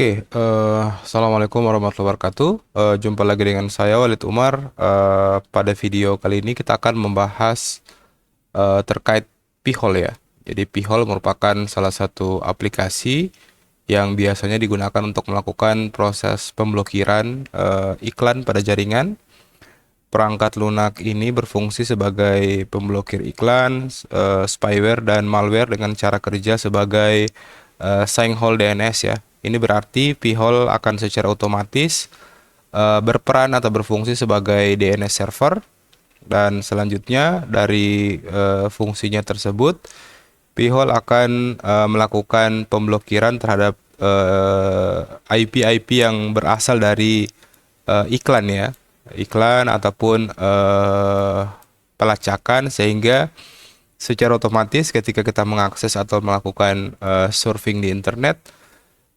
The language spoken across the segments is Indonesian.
Assalamualaikum warahmatullahi wabarakatuh. Jumpa lagi dengan saya Walid Umar. Pada video kali ini kita akan membahas terkait Pihol ya. Jadi Pihol merupakan salah satu aplikasi yang biasanya digunakan untuk melakukan proses pemblokiran iklan pada jaringan. Perangkat lunak ini berfungsi sebagai pemblokir iklan, spyware, dan malware dengan cara kerja sebagai sinkhole DNS ya. Ini berarti P-hole akan secara otomatis berperan atau berfungsi sebagai DNS server, dan selanjutnya dari fungsinya tersebut P-hole akan melakukan pemblokiran terhadap IP-IP yang berasal dari iklan ya, iklan ataupun pelacakan, sehingga secara otomatis ketika kita mengakses atau melakukan surfing di internet,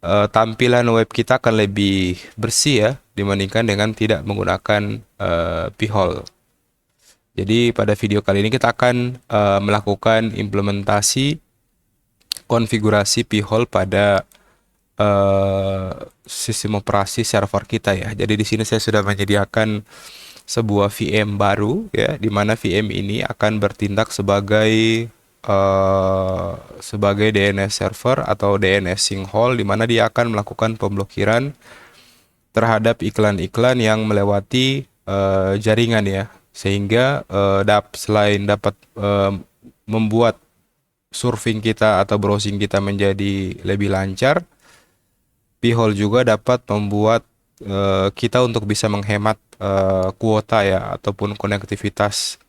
tampilan web kita akan lebih bersih ya dibandingkan dengan tidak menggunakan P-hole. Jadi pada video kali ini kita akan melakukan implementasi konfigurasi P-hole pada sistem operasi server kita ya. Jadi di sini saya sudah menyediakan sebuah VM baru ya, di mana VM ini akan bertindak sebagai DNS server atau DNS sinkhole, di mana dia akan melakukan pemblokiran terhadap iklan-iklan yang melewati jaringan ya, sehingga selain dapat membuat surfing kita atau browsing kita menjadi lebih lancar, P-hole juga dapat membuat kita untuk bisa menghemat kuota ya ataupun konektivitas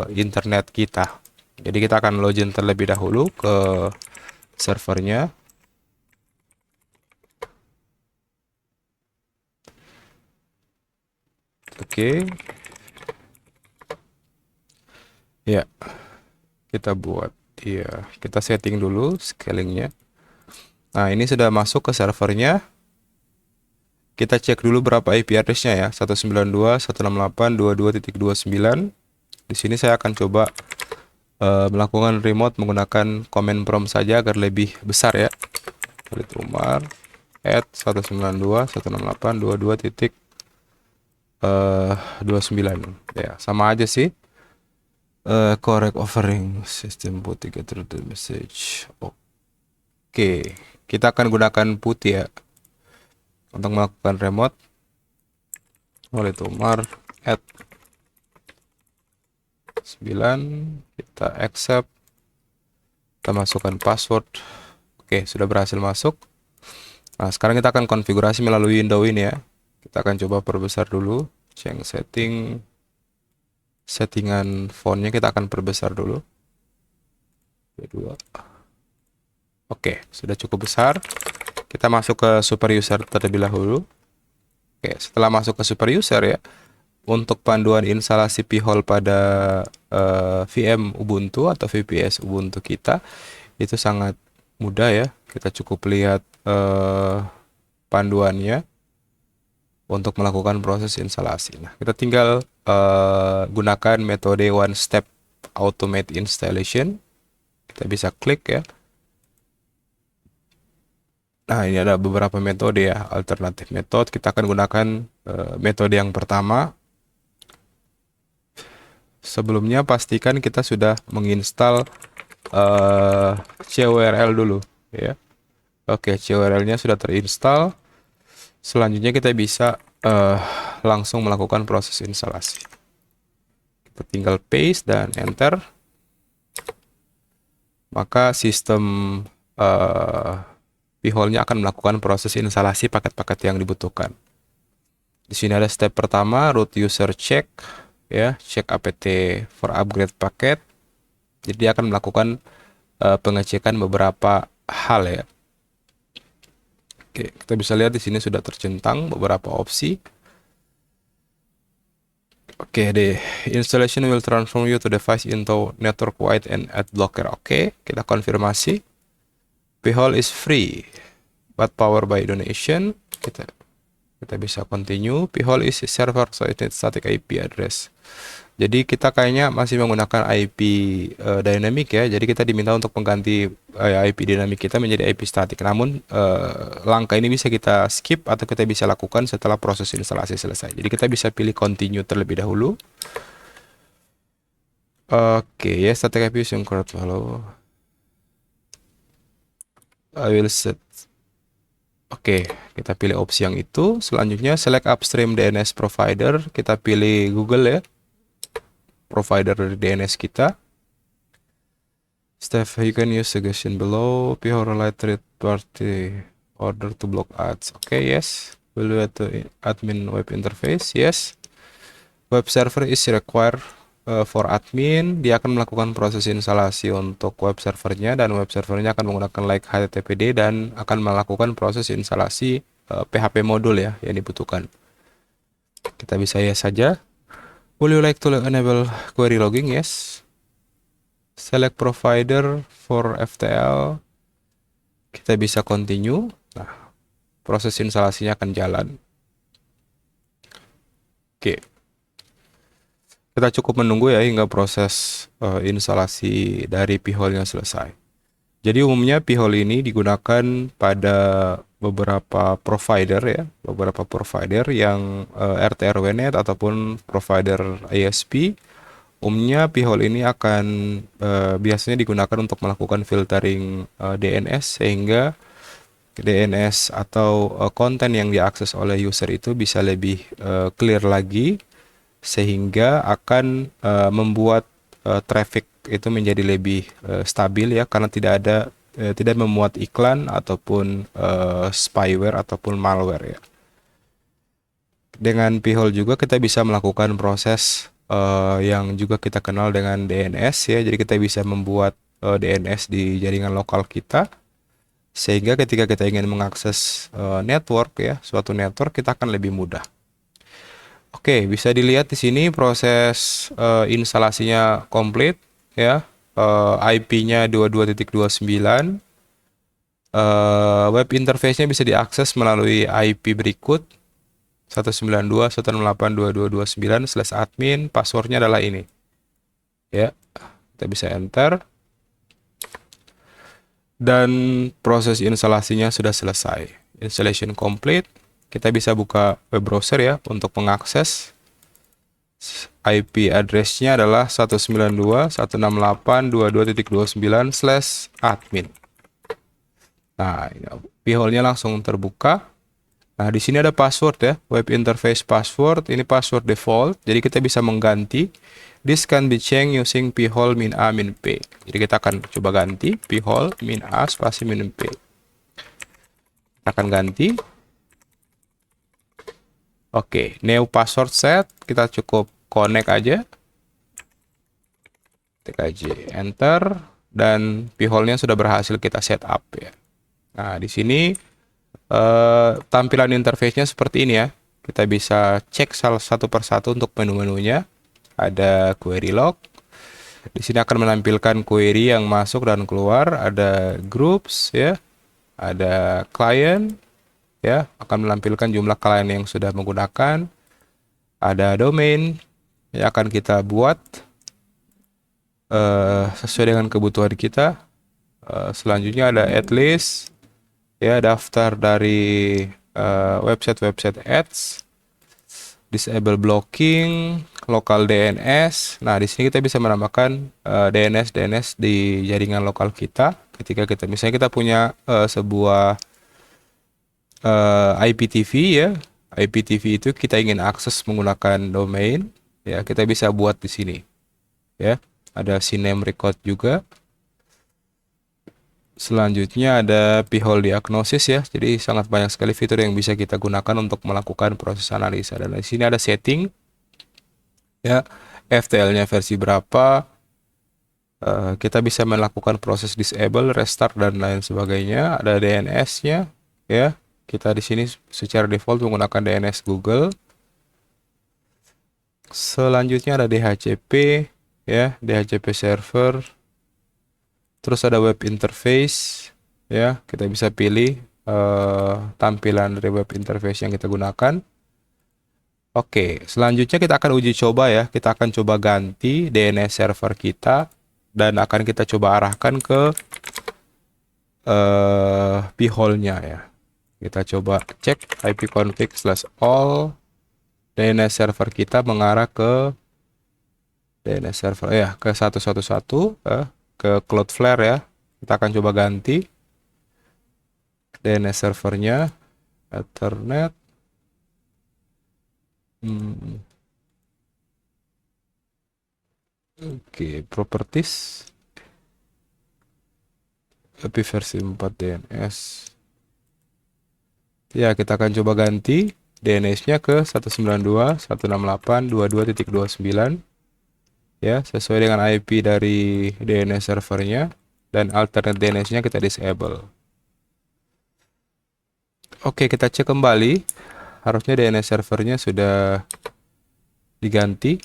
internet kita. Jadi kita akan login terlebih dahulu ke servernya. Oke. Ya, kita buat. Iya, kita setting dulu scalingnya. Nah, ini sudah masuk ke servernya. Kita cek dulu berapa IP address-nya ya. 192.168.22.29. Di sini saya akan coba melakukan remote menggunakan command prompt saja agar lebih besar ya. Walid Umar at 192.168.22.29. Ya, sama aja sih. Correct offering system putih get through the message. Oke, kita akan gunakan putih ya untuk melakukan remote. Walid Umar at 9, kita accept, kita masukkan password. Oke, sudah berhasil masuk. Nah, sekarang kita akan konfigurasi melalui window ini ya. Kita akan coba perbesar dulu. Change settingan fontnya kita akan perbesar dulu. Kedua. Oke, sudah cukup besar. Kita masuk ke super user terlebih dahulu. Oke, setelah masuk ke super user ya, untuk panduan instalasi P-hole pada VM Ubuntu atau VPS Ubuntu kita itu sangat mudah ya. Kita cukup lihat panduannya untuk melakukan proses instalasi. Nah, kita tinggal gunakan metode one step automate installation. Kita bisa klik ya. Nah, ini ada beberapa metode ya, alternatif metode. Kita akan gunakan metode yang pertama. Sebelumnya pastikan kita sudah menginstal CURL dulu ya. Oke, CURL-nya sudah terinstall. Selanjutnya kita bisa langsung melakukan proses instalasi. Kita tinggal paste dan enter. Maka sistem P-hole-nya akan melakukan proses instalasi paket-paket yang dibutuhkan. Di sini ada step pertama, root user check ya, check apt for upgrade paket. Jadi dia akan melakukan pengecekan beberapa hal ya. Oke, kita bisa lihat di sini sudah tercentang beberapa opsi. Oke, the installation will transform your device into network wide and ad blocker. Oke, kita konfirmasi. P-hole is free but powered by donation. Kita Kita bisa continue. Phone is a server, so it needs static IP address. Jadi kita kayaknya masih menggunakan IP dynamic ya. Jadi kita diminta untuk mengganti IP dynamic kita menjadi IP static. Namun langkah ini bisa kita skip atau kita bisa lakukan setelah proses instalasi selesai. Jadi kita bisa pilih continue terlebih dahulu. Oke, ya static IP is correct. Halo. I will set. Oke, kita pilih opsi yang itu. Selanjutnya select upstream DNS provider. Kita pilih Google ya. Provider dari DNS kita. Step you can use suggestion below. Relate third party order to block ads. Oke, yes. Will you to admin web interface? Yes. Web server is required for admin. Dia akan melakukan proses instalasi untuk web servernya dan web servernya akan menggunakan like HTTPD dan akan melakukan proses instalasi PHP modul ya yang dibutuhkan. Kita bisa yes saja. Would you like to enable query logging? Yes. Select provider for FTL. Kita bisa continue. Nah, proses instalasinya akan jalan. Oke. Kita cukup menunggu ya hingga proses instalasi dari P-hole-nya selesai. Jadi umumnya P-hole ini digunakan pada beberapa provider ya, beberapa provider yang RT/RW-NET ataupun provider ISP. Umumnya P-hole ini akan biasanya digunakan untuk melakukan filtering DNS sehingga DNS atau konten yang diakses oleh user itu bisa lebih clear lagi sehingga akan membuat traffic itu menjadi lebih stabil ya karena tidak memuat iklan ataupun spyware ataupun malware ya. Dengan P-hole juga kita bisa melakukan proses yang juga kita kenal dengan DNS ya. Jadi kita bisa membuat DNS di jaringan lokal kita sehingga ketika kita ingin mengakses network ya, suatu network kita akan lebih mudah. Oke, bisa dilihat di sini proses instalasinya komplit ya. IP-nya 22.29. Web interface-nya bisa diakses melalui IP berikut 192.168.2229/admin. Passwordnya adalah ini. Ya, kita bisa enter. Dan proses instalasinya sudah selesai. Installation complete. Kita bisa buka web browser ya untuk mengakses. IP address-nya adalah 192.168.22.29/admin. Nah, P-hole-nya langsung terbuka. Nah, di sini ada password ya, web interface password. Ini password default. Jadi kita bisa mengganti. This can be changed using P-hole -a -p. Jadi kita akan coba ganti P-hole -a spasi -p. Kita akan ganti. Oke, new password set, kita cukup connect aja. Ketik aja enter dan P-hole-nya sudah berhasil kita setup ya. Nah, di sini tampilan interface-nya seperti ini ya. Kita bisa cek salah satu persatu untuk menu-menunya. Ada query log. Di sini akan menampilkan query yang masuk dan keluar, ada groups ya. Ada client ya, akan menampilkan jumlah klien yang sudah menggunakan. Ada domain yang akan kita buat sesuai dengan kebutuhan kita. Selanjutnya ada add list ya, daftar dari website ads, disable blocking, local DNS. Nah, di sini kita bisa menambahkan DNS di jaringan lokal kita. Ketika kita misalnya kita punya sebuah IPTV ya, IPTV itu kita ingin akses menggunakan domain ya, kita bisa buat di sini ya. Ada CNAME record juga. Selanjutnya ada P-hole diagnosis ya, jadi sangat banyak sekali fitur yang bisa kita gunakan untuk melakukan proses analisa. Dan di sini ada setting ya, FTL-nya versi berapa. Kita bisa melakukan proses disable, restart dan lain sebagainya. Ada DNS-nya ya. Kita di sini secara default menggunakan DNS Google. Selanjutnya ada DHCP ya, DHCP server. Terus ada web interface ya, kita bisa pilih tampilan dari web interface yang kita gunakan. Oke, selanjutnya kita akan uji coba ya. Kita akan coba ganti DNS server kita dan akan kita coba arahkan ke p-hole-nya ya. Kita coba cek ipconfig/all DNS server kita mengarah ke DNS server ya, ke 111 ke Cloudflare ya. Kita akan coba ganti DNS servernya Ethernet. Oke, properties tapi versi 4 DNS. Ya, kita akan coba ganti DNS-nya ke 192.168.22.29 ya, sesuai dengan IP dari DNS servernya, dan alternate DNS-nya kita disable. Oke, kita cek kembali. Harusnya DNS servernya sudah diganti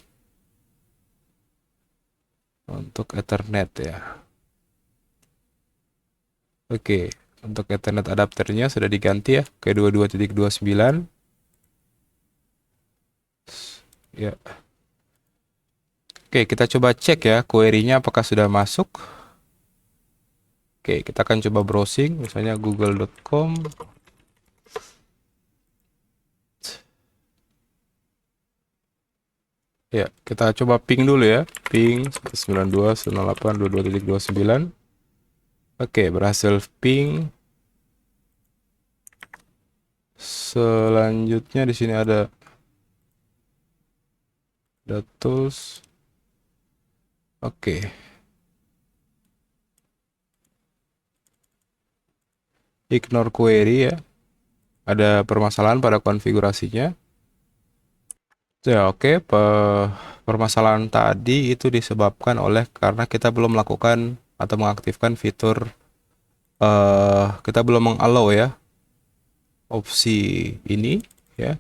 untuk Ethernet ya. Oke, untuk Ethernet adapternya sudah diganti ya ke 22.29 ya. Oke, kita coba cek ya query-nya apakah sudah masuk. Oke, kita akan coba browsing misalnya google.com. Ya, kita coba ping dulu ya. Ping 192.168.22.29. Oke, berhasil ping. Selanjutnya di sini ada tools. Oke. Ignore query ya. Ada permasalahan pada konfigurasinya. Ya, oke. Permasalahan tadi itu disebabkan oleh karena kita belum melakukan atau mengaktifkan fitur kita belum mengallow ya opsi ini ya.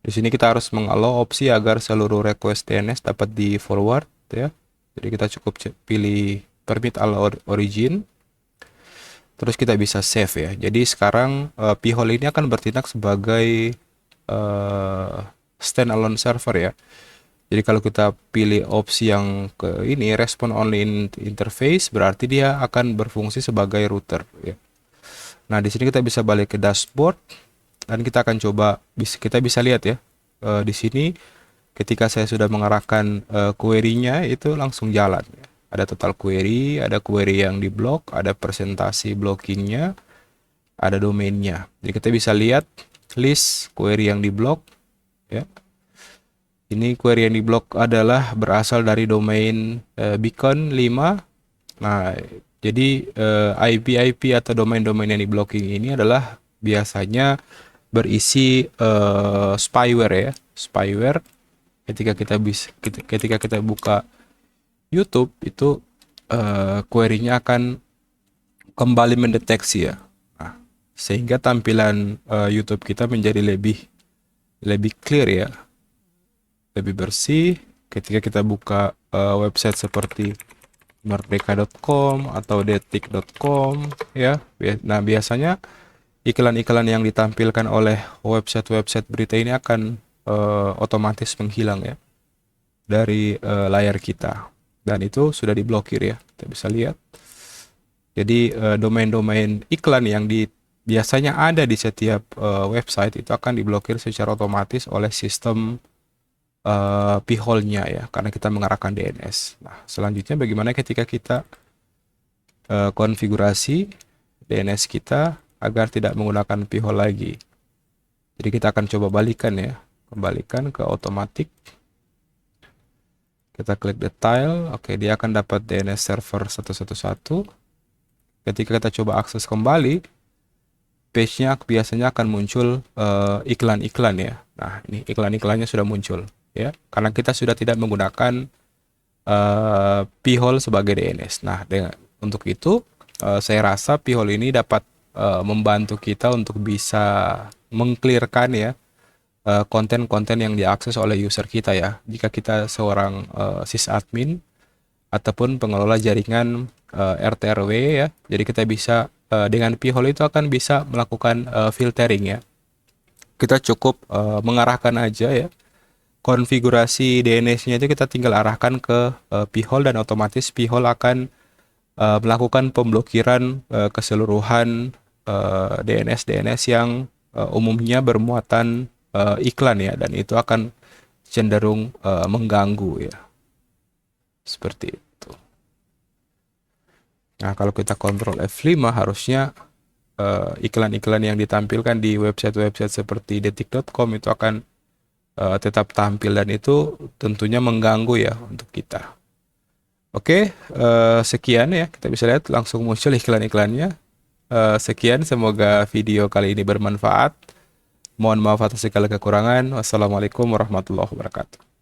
Di sini kita harus mengallow opsi agar seluruh request DNS dapat di forward ya. Jadi kita cukup pilih permit allow origin. Terus kita bisa save ya. Jadi sekarang p-hole ini akan bertindak sebagai standalone server ya. Jadi kalau kita pilih opsi yang ke ini respond only interface, berarti dia akan berfungsi sebagai router ya. Nah, di sini kita bisa balik ke dashboard dan kita akan coba kita bisa lihat ya. Di sini ketika saya sudah mengarahkan query-nya itu langsung jalan ya. Ada total query, ada query yang diblok, ada presentasi blockingnya, ada domainnya. Jadi kita bisa lihat list query yang diblok ya. Ini query yang diblok adalah berasal dari domain beacon 5. Nah, jadi IP atau domain-domain yang diblocking ini adalah biasanya berisi spyware ya. Spyware ketika kita buka YouTube itu query-nya akan kembali mendeteksi ya. Nah, sehingga tampilan YouTube kita menjadi lebih clear ya. Lebih bersih ketika kita buka website seperti merdeka.com atau detik.com ya. Nah, biasanya iklan-iklan yang ditampilkan oleh website-website berita ini akan otomatis menghilang ya dari layar kita, dan itu sudah diblokir ya. Kita bisa lihat. Jadi domain-domain iklan yang biasanya ada di setiap website itu akan diblokir secara otomatis oleh sistem p-hole-nya ya, karena kita mengarahkan DNS. Nah, selanjutnya bagaimana ketika kita konfigurasi DNS kita agar tidak menggunakan p-hole lagi. Jadi kita akan coba balikan ya, kembalikan ke automatic. Kita klik detail, oke, dia akan dapat DNS server 111. Ketika kita coba akses kembali, page-nya biasanya akan muncul iklan-iklan ya. Nah, ini iklan-iklannya sudah muncul ya, karena kita sudah tidak menggunakan p-hole sebagai DNS. Nah, untuk itu saya rasa p-hole ini dapat membantu kita untuk bisa mengclearkan ya konten-konten yang diakses oleh user kita ya. Jika kita seorang sysadmin ataupun pengelola jaringan RTRW ya, jadi kita bisa dengan Pihol itu akan bisa melakukan filtering ya. Kita cukup mengarahkan aja ya. Konfigurasi DNS-nya itu kita tinggal arahkan ke Pihol dan otomatis Pihol akan melakukan pemblokiran keseluruhan DNS yang umumnya bermuatan iklan ya, dan itu akan cenderung mengganggu ya. Seperti itu. Nah, kalau kita kontrol F5 harusnya iklan-iklan yang ditampilkan di website-website seperti detik.com itu akan tetap tampil, dan itu tentunya mengganggu ya untuk kita. Oke, sekian ya, kita bisa lihat langsung muncul iklan-iklannya. Sekian, semoga video kali ini bermanfaat. Mohon maaf atas segala kekurangan. Wassalamualaikum warahmatullahi wabarakatuh.